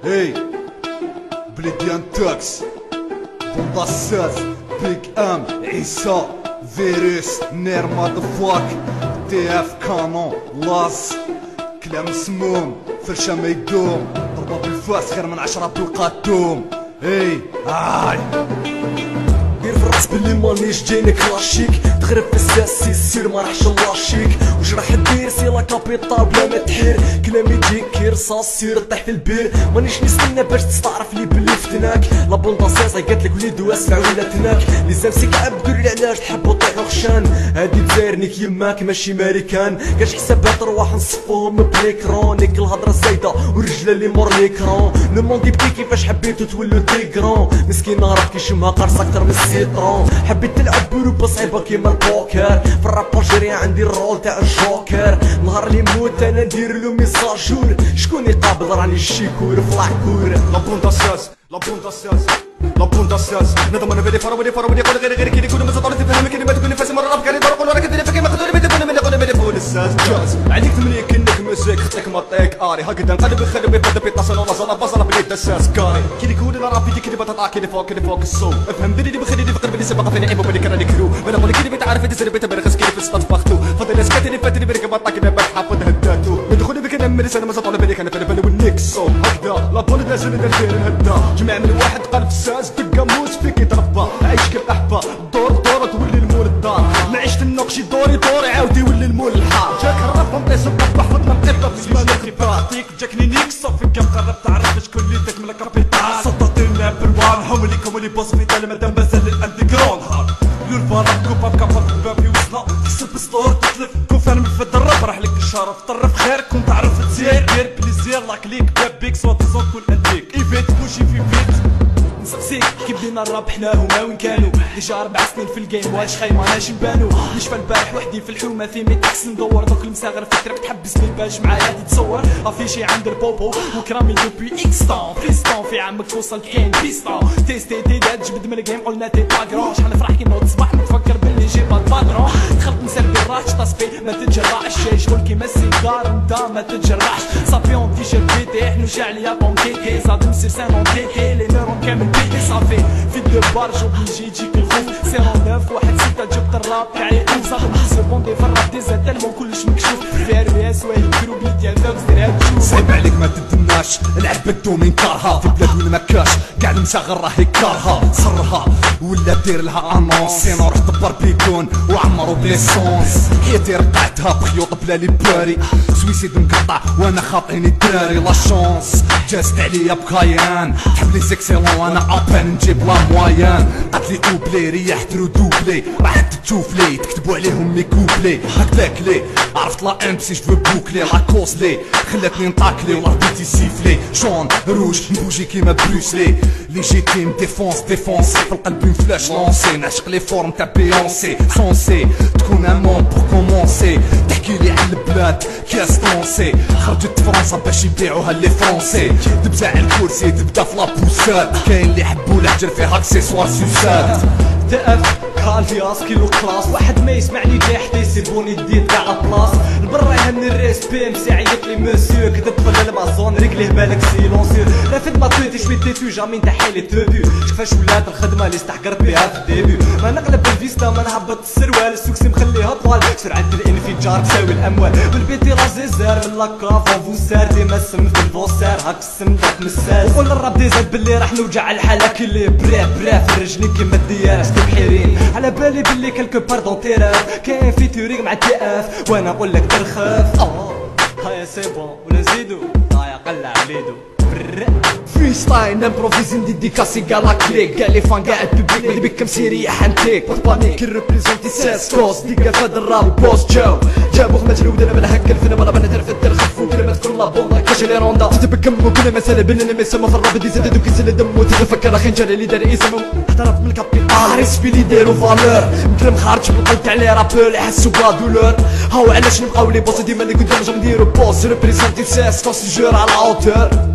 Hey, بلديان تاكس بومباساز بيك ام عيسى فيروس نير مادفاك دي اف كانون لاس كلام سموم فرشة ما يدوم ضربة بالفاس خير من 10 بالقاتوم. هي دير في الراس بلي مانيش جايني كلاشيك تغرب في الساسي السير ما راحش لاشيك واش راح دير سي لا كابيتال بلا ما تحير كلامي يجيك رصاص سير طيح في البير مانيش نستنى باش تستعرف لي بلي فتناك لا بوندا سيسا قالتلك وليد واسمع ولا تناك لي سامسيك عب قولي علاش تحبو طيحو خشان هادي دزايرنيك يماك ماشي ماريكان كاش حسابها ترواح نصفهم بليكرون نيك الهضره زايده والرجله اللي مور ليكرون نموندي بكي كيفاش حبيتو تولو تيكرون مسكين نعرف كي شمها قرص اكتر من السيطرون حبيت تلعب بروبا صعيبه كيما البوكر في الراب جيري عندي الرول تاع الجوكر نهار اللي نموت انا ندير له ميساجور شكون يقابل راني الشيكور في العكور لا بوندا ساس لا بوندا ساس لا بوندا ساس نظم انا بدي فرا ودي يقول غير كي يكون مزطور تفهم كلمات تكون فاسي مره راب كان يضرب ولا كدير فيك ما قدر بدي فهم نقول بدي فول الساس جاز عليك تملي كنك مزيك خطيك مطيك اري هكذا نقلب نخلي بدا بيطاس ولا زلا بصله بلي دساس كاري كي يكون انا راب يدي كي بتطلع كي فوق الصوت افهم بلي بخلي لي فقر بلي سبق فيني عيب بلي كان كرو انا بقول كي بتعرف انت سربت برخص كي في الصف فختو فضل ناس كاتني فاتني برك بطاك انا بحفظ هداتو ندخل بك انا من سنه ما زطول بالي كان في البال والنيكسو هكذا لا بون ناس اللي داير الهدا جمع من واحد قلب الساس دقه موس فيك يتربى عايش كالأحبة دور تولي المول الدار ما عشت النقشي دوري عاود يولي المول الحار جاك الراب مطيس الطب حفظ من قطة في زمان الخباتيك جاكني نيك صافي كم قرب تعرف شكون اللي داك من الكابيتال سطاطينا بالوان حوليكم اللي بوس في تالي مادام مازال الاندي جراوند هارد للفرق كوبا بكفر في الباب يوصنا تحسب ستور تتلف كون فاهم في الدرب راح لك الشرف طرف خير كون تعرف تزير دير بليزير لاكليك باب بيك سوا تيزون تكون اديك ايفيت موشي في فيت نسقسيك كي بدينا الراب حنا هما وين كانوا ديجا 4 سنين في الجيم واش خايماناش نبانو نشفى البارح وحدي في الحومه في ميتاكس ندور دوك المساغر في التراب تحبسني باش معايا غادي تصور افيشي عند البوبو وكرامي دوبي اكس طون فيستون في عمك وصلت كاين بيستون تيستي تيدات جبد من الجيم قلنا تي باكرون شحال نفرح كي نوض صباح نتفكر باللي جيب البادرون دخلت نسلبي الراش تصفي ما تتجرعش شغل كيما السيجار انت ما تتجرعش صافي اون تيشيرت بيتي حنو شعليا بونكيكي صاد مسير سان اون تيكي لي نيرون كامل بيتي صافي في دو بار جوب يجي يجيك الخوف 09 واحد 6 جبت الراب تاعي صافي سبوندي في الراب ديزا تالمون كلش مكشوف في ار بي اس وهي الجروب ديال دوكس ديرها تشوف صعيب عليك ما تدناش العب بدو من كارها في بلاد وين مكاش قاعد مساغر راه يكارها صرها ولا دير لها انونس سينا روح دبر بيكون وعمرو بليسونس حياتي رقعتها بخيوط بلا لي باري سويسيد مقطع وانا خاطيني الدراري لا شونس جازت عليا بكايان تحب لي سيكسيلون وانا ابان نجيب لا مويان قالت لي اوبلي ريحت رو دوبلي راح تشوف لي تكتبوا عليهم مي كوبلي هكذاك لي عرفت لا ام سي جو بوكلي لا كوسلي خلاتني نطاكلي ولا رديتي سيفلي شون روج نبوجي كيما بروسلي ليجيتيم ديفونسي في القلب من فلاش لونسي نعشق لي فورم تاع بيونسي سونسي تكون امون بور كومونسي تحكي لي على البلاد كاس طونسي خرجت فرنسا باش يبيعوها لي فرونسي تبدا على الكرسي تبدا في لابوسات كاين اللي يحبوا الحجر فيها اكسيسوار سوسات تقف كالفياس كيلو كلاس واحد ما يسمعني جاي حتى يسيبوني الدين تاع البلاص البرا يهني الريسبي مسي عيط لي مسيو كذب في الامازون رجليه بالك سيلونسيو رافد ما طويتش ميتي تو جامي نتاحي لي تبيو كيفاش ولات الخدمه اللي استحقرت بها في الديبيو ما نقلب الفيستا ما نهبط السروال السوكسي مخليها طوال سرعه الانفجار تساوي الاموال والبيتي رازي زار من لاكاف فو سار ديما السم في الفوسار هاك السم داك مساس وقول الراب ديزاد باللي راح نوجع الحاله كلي برا في رجلي كيما الديار بحيرين على بالي باللي كلكو باردون تيراف كاين فيتورينغ مع تي اف وانا نقول لك ترخف هيا سي بون ولا نزيدو هيا قلع وليدو فري ستايل امبروفيزي ديديكاسي كاع كليك قال لي فان كاع البوبليك اللي بك مسيري حنتيك بانيك ريبريزونتي ساس كوست ديكا فهاد الراب بوست جابو خمات الود انا ملهك الفنا ما بنا تعرف ترخف وكلمات كل بون كاش لي روندا تبكم وكل مساله بيننا ما يسمى في الراب دي زاد دوك يسال دم وتفكر اخي نجري اللي دار اسمه احترف من الكابيتال ريسبي لي ديرو فالور مكرم خارج بالقلب تاع لي رابور يحسوا بلا دولور هاو علاش نبقاو لي بوس ديما اللي قدام جا نديرو بوس ريبريزونتي ساس كوست جور على اوتور